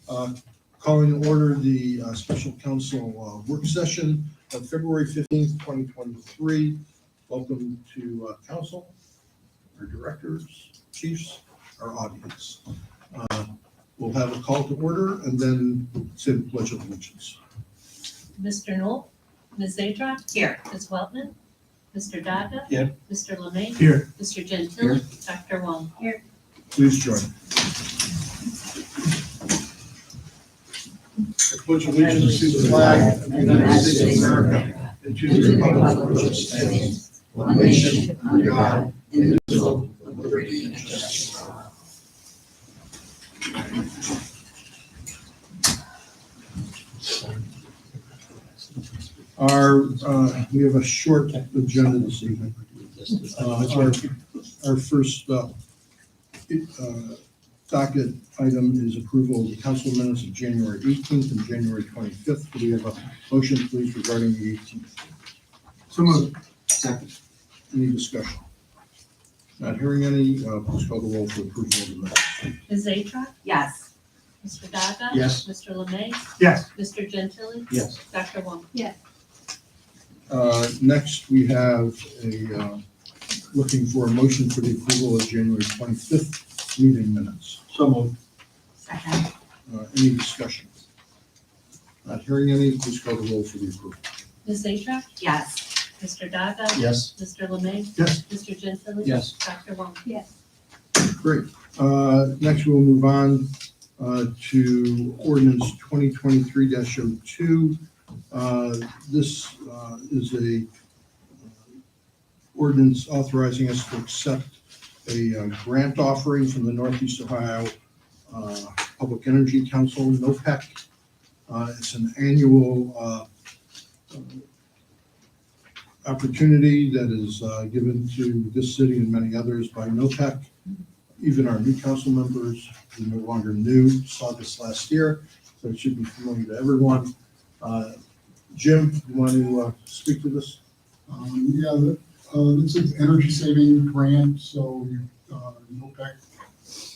Calling to order the special council work session of February 15th, 2023. Welcome to council, our directors, chiefs, our audience. We'll have a call to order and then say the Pledge of Allegiance. Mr. Knoll, Ms. Zadrock. Here. Ms. Weltman, Mr. Daga. Here. Mr. Lemay. Here. Mr. Gentili. Dr. Wong. Here. Please join. I pledge allegiance to the flag of the United States of America and to the republic for which it stands, one nation, under God, indivisible, with liberty and justice for all. We have a short agenda this evening. Our first docket item is approval of the council minutes of January 18th and January 25th. Do we have a motion, please, regarding the 18th? So moved. Second. Any discussion? Not hearing any, please call the roll for approval of the minutes. Ms. Zadrock. Yes. Mr. Daga. Yes. Mr. Lemay. Yes. Mr. Gentili. Yes. Dr. Wong. Yes. Next, we have looking for a motion for the approval of January 25th meeting minutes. So moved. Second. Any discussion? Not hearing any, please call the roll for the approval. Ms. Zadrock. Yes. Mr. Daga. Yes. Mr. Lemay. Yes. Mr. Gentili. Yes. Dr. Wong. Yes. Great. Next, we'll move on to ordinance 2023-02. This is a ordinance authorizing us to accept a grant offering from the Northeast Ohio Public Energy Council, NOPEC. It's an annual opportunity that is given to this city and many others by NOPEC. Even our new council members who no longer new saw this last year, so it should be familiar to everyone. Jim, you want to speak to this? This is energy saving grant, so NOPEC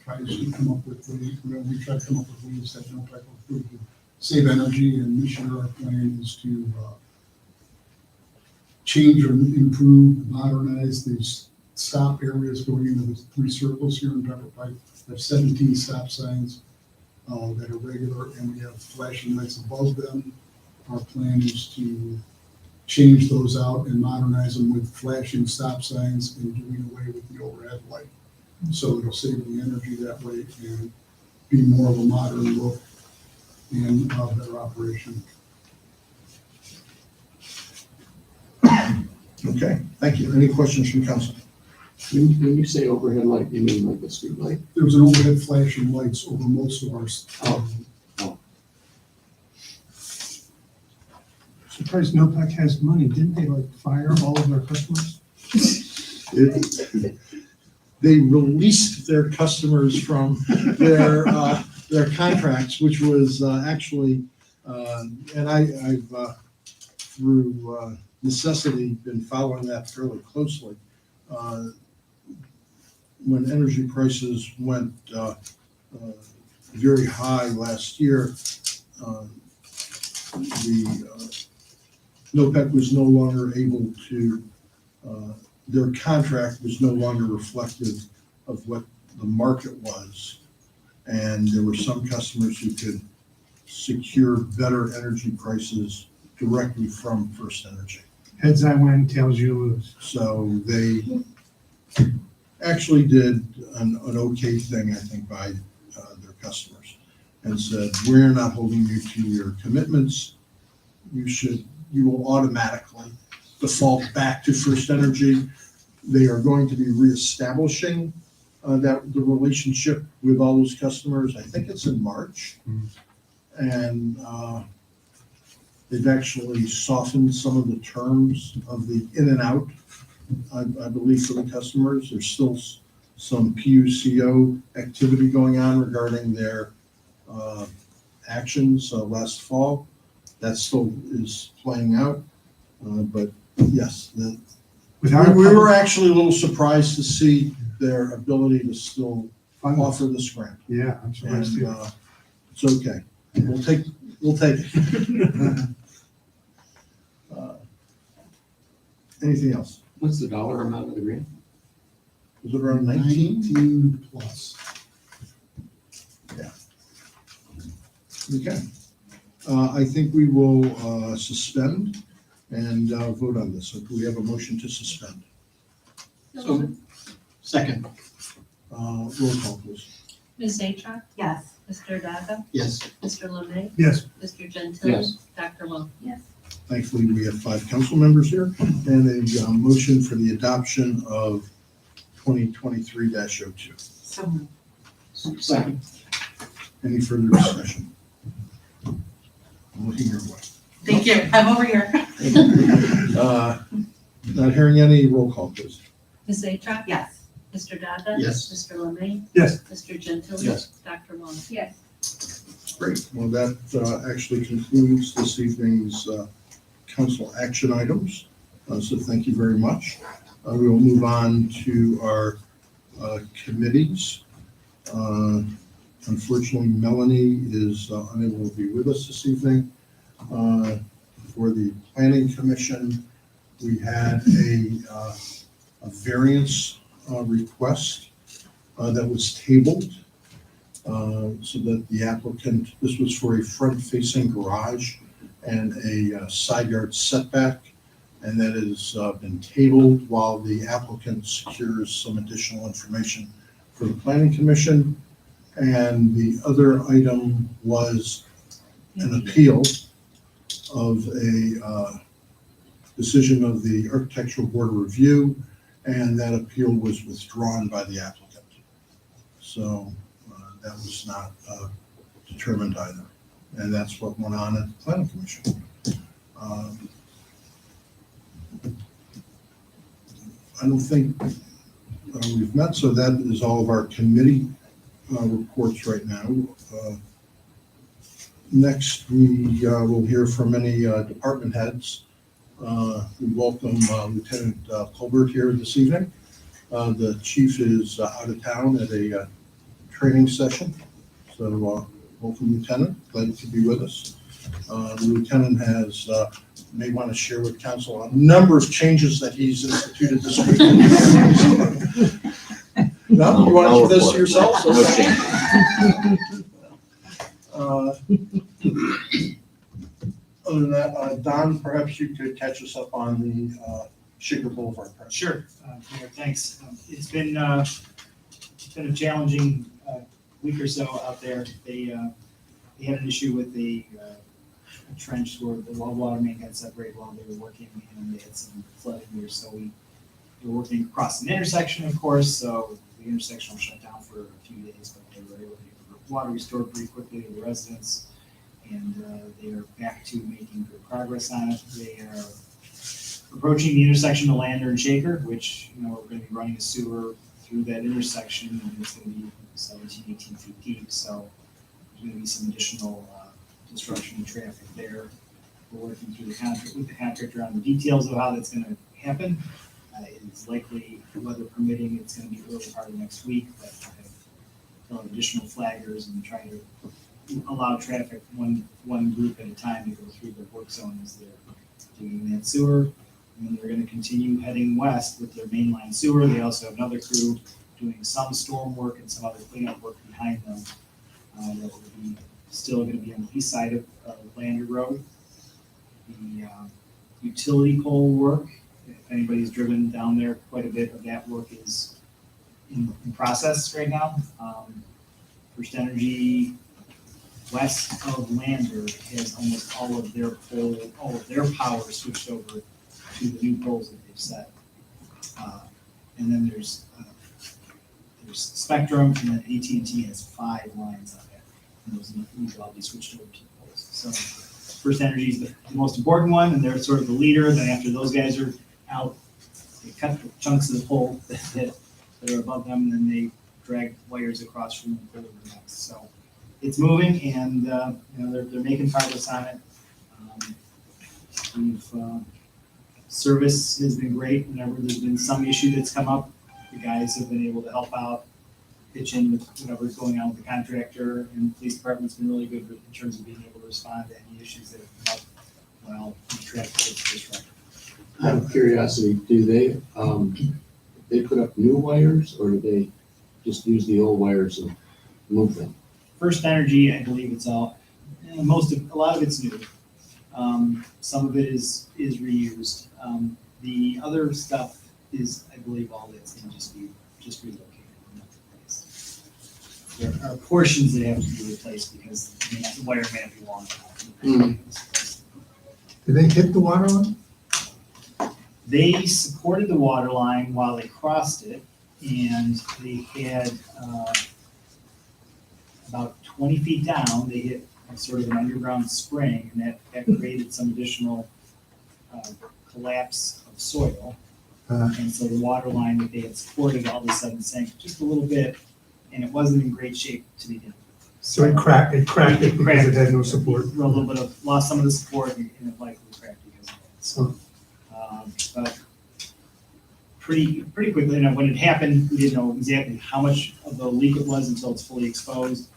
tries to come up with ways, we try to come up with ways that NOPEC will to save energy, and this year our plan is to change or improve, modernize these stop areas going into the three circles here in Pepper Pike. We have 17 stop signs that are regular, and we have flashing lights above them. Our plan is to change those out and modernize them with flashing stop signs and doing away with the overhead light. So it'll save the energy that way and be more of a modern look and better operation. Okay, thank you. Any questions from council? When you say overhead light, you mean like a street light? There's an overhead flashing lights over most of our. Surprised NOPEC has money. Didn't they like fire all of their customers? They released their customers from their contracts, which was actually, and I've through necessity been following that fairly closely. When energy prices went very high last year, NOPEC was no longer able to, their contract was no longer reflective of what the market was. And there were some customers who could secure better energy prices directly from First Energy. Heads I win, tails you lose. So they actually did an okay thing, I think, by their customers and said, we're not holding you to your commitments. You will automatically default back to First Energy. They are going to be reestablishing the relationship with all those customers. I think it's in March. And they've actually softened some of the terms of the in and out, I believe, for the customers. There's still some PUCO activity going on regarding their actions last fall. That still is playing out. But yes, we were actually a little surprised to see their ability to still offer this grant. Yeah, I'm surprised too. It's okay. We'll take it. Anything else? What's the dollar amount of the grant? Was it around 19? 19 plus. Okay. I think we will suspend and vote on this. So do we have a motion to suspend? So, second. Roll call, please. Ms. Atruk, Yes. Mr. Daga, Yes. Mr. Lemay, Yes, Mr. Gentili. Yes. Dr. Wong. Yes. Thankfully, we have 5 council members here and a motion for the adoption of 2023-02. So moved. Second. Any further discussion? I'm looking your way. Thank you. I'm over here. Not hearing any, roll call, please. Ms. Atruk. Yes. Mr. Daga. Yes. Mr. Lemay, yes, Mr. Gentili. Yes. Dr. Wong. Yes. Great. Well, that actually concludes this evening's council action items. So thank you very much. We will move on to our committees. Unfortunately, Melanie is unable to be with us this evening. For the Planning Commission, we had a variance request that was tabled so that the applicant, this was for a front-facing garage and a side yard setback, and that has been tabled while the applicant secures some additional information for the Planning Commission. And the other item was an appeal of a decision of the Architectural Board of Review, and that appeal was withdrawn by the applicant. So that was not determined either. And that's what went on at the Planning Commission. I don't think we've met, so that is all of our committee reports right now. Next, we will hear from any department heads. We welcome Lieutenant Colbert here this evening. The chief is out of town at a training session. So welcome, Lieutenant. Glad to be with us. The lieutenant has may want to share with council a number of changes that he's instituted this week. No, you want to do this yourself? No Other than that, Don, perhaps you could catch us up on the Shaker Boulevard project. Sure, Mayor, thanks. It's been a challenging week or so out there. They had an issue with a trench where the water main got separated while they were working, and they had some flooding there. So we were working across an intersection, of course, so the intersection was shut down for a few days, but they were able to get water restored pretty quickly to the residents, and they are back to making good progress on it. They are approaching the intersection of Lander and Shaker, which, we're going to be running a sewer through that intersection, and it's going to be 17, 18 feet deep, so there's going to be some additional disruption in traffic there. We're working through the contract with the contractor on the details of how that's going to happen. It's likely, weather permitting, it's going to be early part of next week, but I'll have additional flaggers and trying to allow traffic one group at a time to go through the work zone as they're doing that sewer. And then they're going to continue heading west with their mainline sewer. They also have another crew doing some storm work and some other cleanup work behind them. That will be still going to be on the east side of Lander Road. The utility pole work, if anybody's driven down there, quite a bit of that work is in process right now. First Energy west of Lander has almost all of their power switched over to the new poles that they've set. And then there's Spectrum, and then AT&T has 5 lines on it, and those need to all be switched over to the poles. So First Energy is the most important one, and they're sort of the leader. Then after those guys are out, they cut the chunks of the pole that are above them, and then they drag wires across from the pole to the next. So it's moving, and they're making progress on it. Service has been great. Whenever there's been some issue that's come up, the guys have been able to help out pitch in with whatever's going on with the contractor, and the police department's been really good in terms of being able to respond to any issues that have come up while the traffic gets disrupted. Out of curiosity, do they put up new wires or do they just use the old wires and move them? First Energy, I believe it's all, a lot of it's new. Some of it is reused. The other stuff is, I believe, all that's going to just be relocated. And not replaced. There are portions that have to be replaced because the wire may not be long enough. Did they hit the water line? They supported the water line while they crossed it, and they had about 20 feet down, they hit sort of an underground spring, and that created some additional collapse of soil. And so the water line that they had supported all of a sudden sank just a little bit, and it wasn't in great shape to begin with. So it cracked it because it had no support. A little bit of, lost some of the support, and it likely cracked because of that. So, but pretty quickly, when it happened, we didn't know exactly how much of the leak it was until it's fully exposed.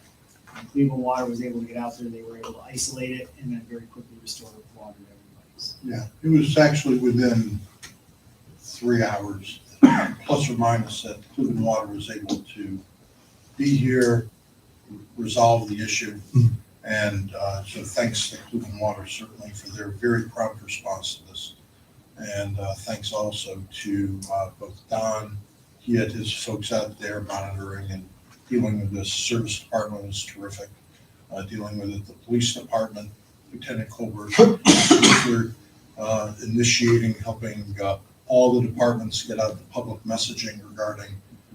When Cleveland Water was able to get out there, they were able to isolate it and then very quickly restore water to everybody's. Yeah, it was actually within 3 hours, plus or minus, that Cleveland Water was able to be here, resolve the issue. And so thanks to Cleveland Water certainly for their very prompt response to this. And thanks also to both Don, he had his folks out there monitoring and dealing with this. Service department was terrific, dealing with it. The police department, Lieutenant Colbert, initiating, helping all the departments get out the public messaging regarding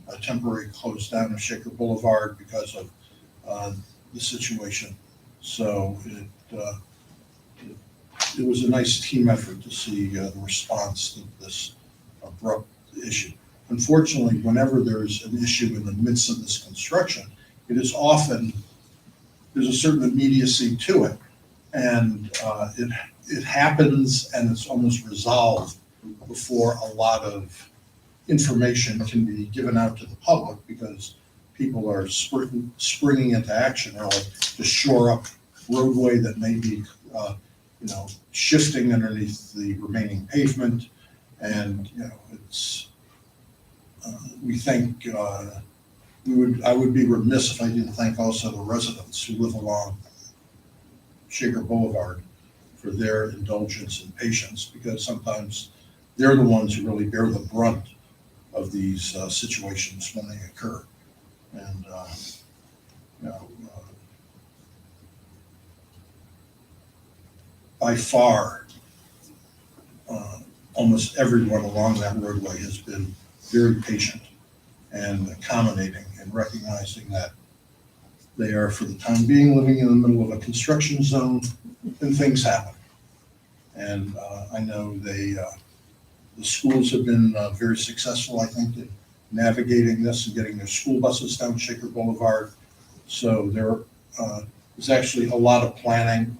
a temporary close down of Shaker Boulevard because of the situation. So it was a nice team effort to see the response to this abrupt issue. Unfortunately, whenever there's an issue in the midst of this construction, it is often, there's a certain immediacy to it. And it happens and it's almost resolved before a lot of information can be given out to the public because people are springing into action early to shore up roadway that may be shifting underneath the remaining pavement. And, it's, we think, I would be remiss if I didn't thank also the residents who live along Shaker Boulevard for their indulgence and patience, because sometimes they're the ones who really bear the brunt of these situations when they occur. And, by far, almost everyone along that roadway has been very patient and accommodating and recognizing that they are, for the time being, living in the middle of a construction zone and things happen. And I know the schools have been very successful, I think, in navigating this and getting their school buses down Shaker Boulevard. So there is actually a lot of planning.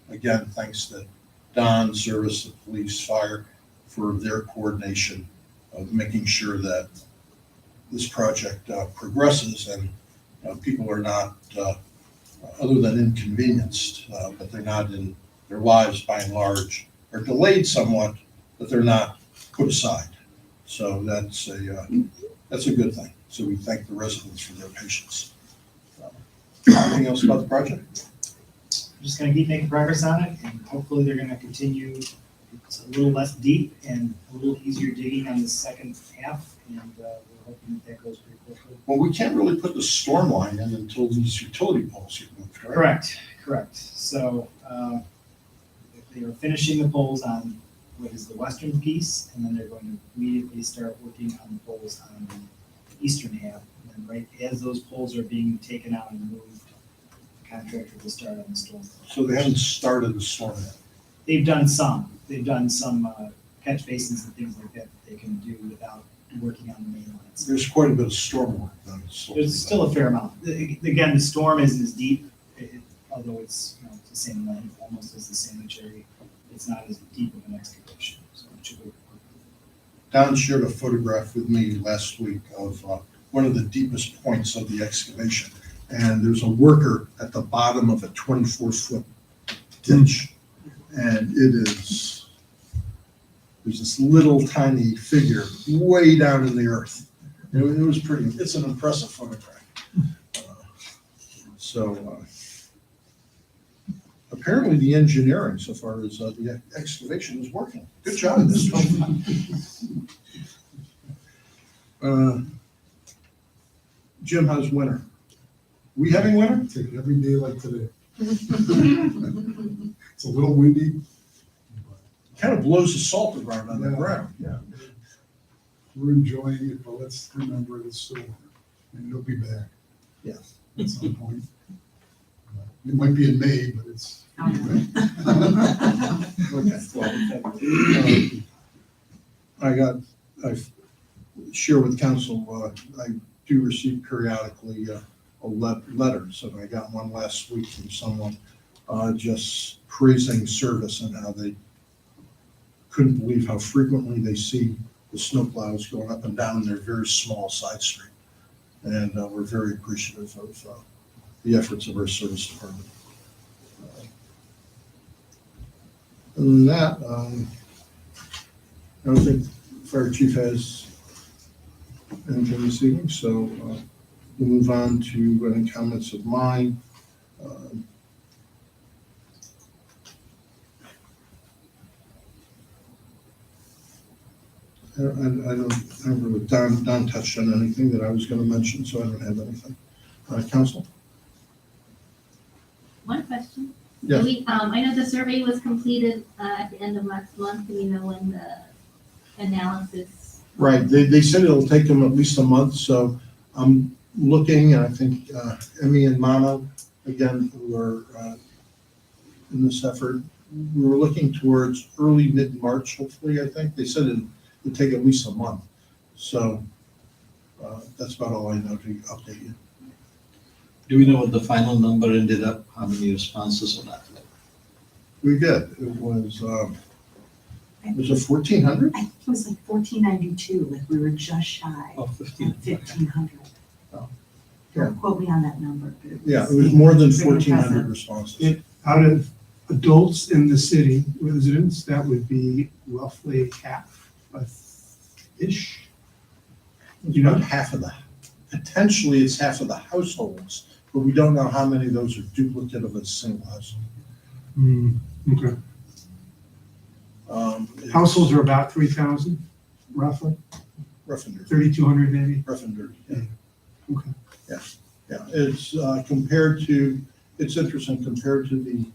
Again, thanks to Don, Service, the police, fire, for their coordination of making sure that this project progresses and people are not, other than inconvenienced, but they're not in their lives by and large, are delayed somewhat, but they're not put aside. So that's a good thing. So we thank the residents for their patience. Anything else about the project? We're just gonna keep making progress on it, and hopefully they're gonna continue. It's a little less deep and a little easier digging on the second half, and we're hoping that goes pretty quickly. Well, we can't really put the storm line in until these utility poles get moved, right? Correct. So they are finishing the poles on what is the western piece, and then they're going to immediately start working on the poles on the eastern half. And then right as those poles are being taken out and moved, the contractor will start on the storm. So they haven't started the storm yet. They've done some catch basins and things like that they can do without working on the main lines. There's quite a bit of storm work done. There's still a fair amount. Again, the storm isn't as deep, although it's, it's the same length, almost as the sanitary. It's not as deep of an excavation, so it should be. Don shared a photograph with me last week of one of the deepest points of the excavation. And there's a worker at the bottom of a 24-foot ditch. And there's this little tiny figure way down in the earth. It was pretty, it's an impressive photograph. Apparently the engineering so far as the excavation is working. Good job, this Jim, how's winter? We having winter? Take it every day like today. It's a little windy. Kind of blows the salt around on the Yeah. ground, yeah. We're enjoying it, but let's remember it's still, and it'll be back. Yeah. At some point. It might be in May, but it's. Okay. I share with council, I do receive periodically letters, and I got one last week from someone just praising service and how they couldn't believe how frequently they see the snowplows going up and down their very small side street. And we're very appreciative of the efforts of our service department. Other than that, I don't think fire chief has anything this evening, so we'll move on to any comments of mine. I don't remember if Don touched on anything that I was going to mention, so I don't have anything. Council? One question. Yes. I know the survey was completed at the end of last month. Do we know when the analysis? Right, they said it'll take them at least a month, so I'm looking, and I think Emmy and Mano, again, who are in this effort, we were looking towards early, mid-March, hopefully, I think. They said it would take at least a month. So that's about all I know to update you. Do we know what the final number ended up? How many responses on that? We did, it was it 1,400? I think it was like 1492, like we were just shy Oh, of 15. 1,500. Oh, Don't quote me on that number, but Yeah, it was more than pretty 1,400 impressive. responses. Out of adults in the city, residents, that would be roughly half-ish. You know, potentially it's half of the households, but we don't know how many of those are duplicate of a single household. Okay. It's Households are about 3,000, roughly, rough and dirty. 3,200 maybe. Rough and dirty, yeah. Okay. Yeah, it's it's interesting compared to the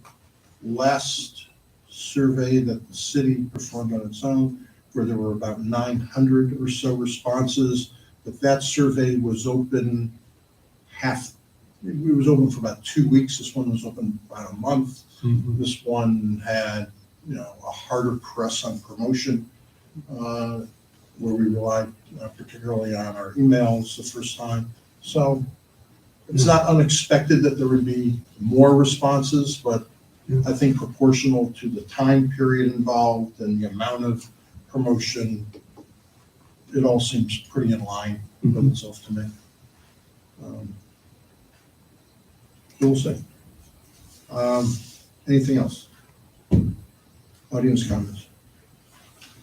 last survey that the city performed on its own, where there were about 900 or so responses, but that survey was open it was open for about 2 weeks. This one was open about a month. This one had, a harder press on promotion, where we relied particularly on our emails the first time. So it's not unexpected that there would be more responses, but I think proportional to the time period involved and the amount of promotion, it all seems pretty in line with itself to me. We'll see. Anything else? Audience comments?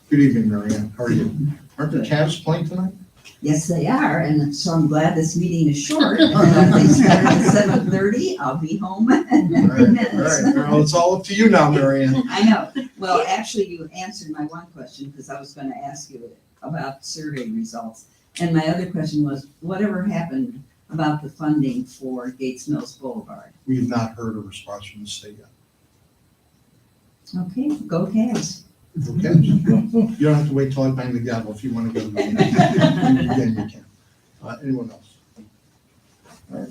Good evening, Marianne. How are you? Aren't the Cavs playing tonight? Yes, they are, and so I'm glad this meeting is short. They started at 7:30. I'll be home in All 3 right, minutes. well, it's all up to you now, Marianne. I know. Well, actually, you answered my one question because I was going to ask you about survey results. And my other question was, whatever happened about the funding for Gates Mills Boulevard? We have not heard a response from the state yet. Okay, go Cavs. Okay? You don't have to wait till I bang the gavel if you want to go to the meeting. Again, you can. Anyone else? All right.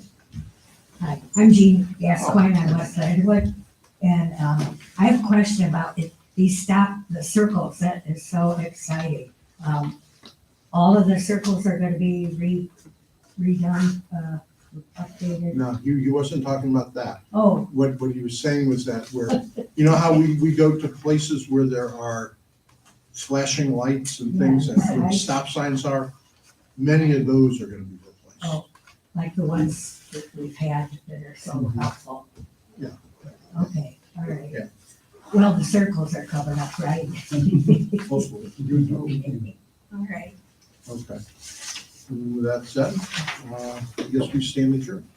Hi, I'm Jean Gascoigne, I'm West Edgewood, and I have a question about the circles, that is so exciting. All of the circles are gonna be redone, updated. No, you wasn't talking about that. Oh, What he was saying was that you know how we go to places where there are flashing lights and things and where stop signs are? Many of those are gonna be replaced. Oh, like the ones that we've had that are so helpful? Yeah. Okay, all right. Yeah. Well, the circles are coming up, right? Hopefully. All right. Okay. And with that said, I guess we stand adjourned.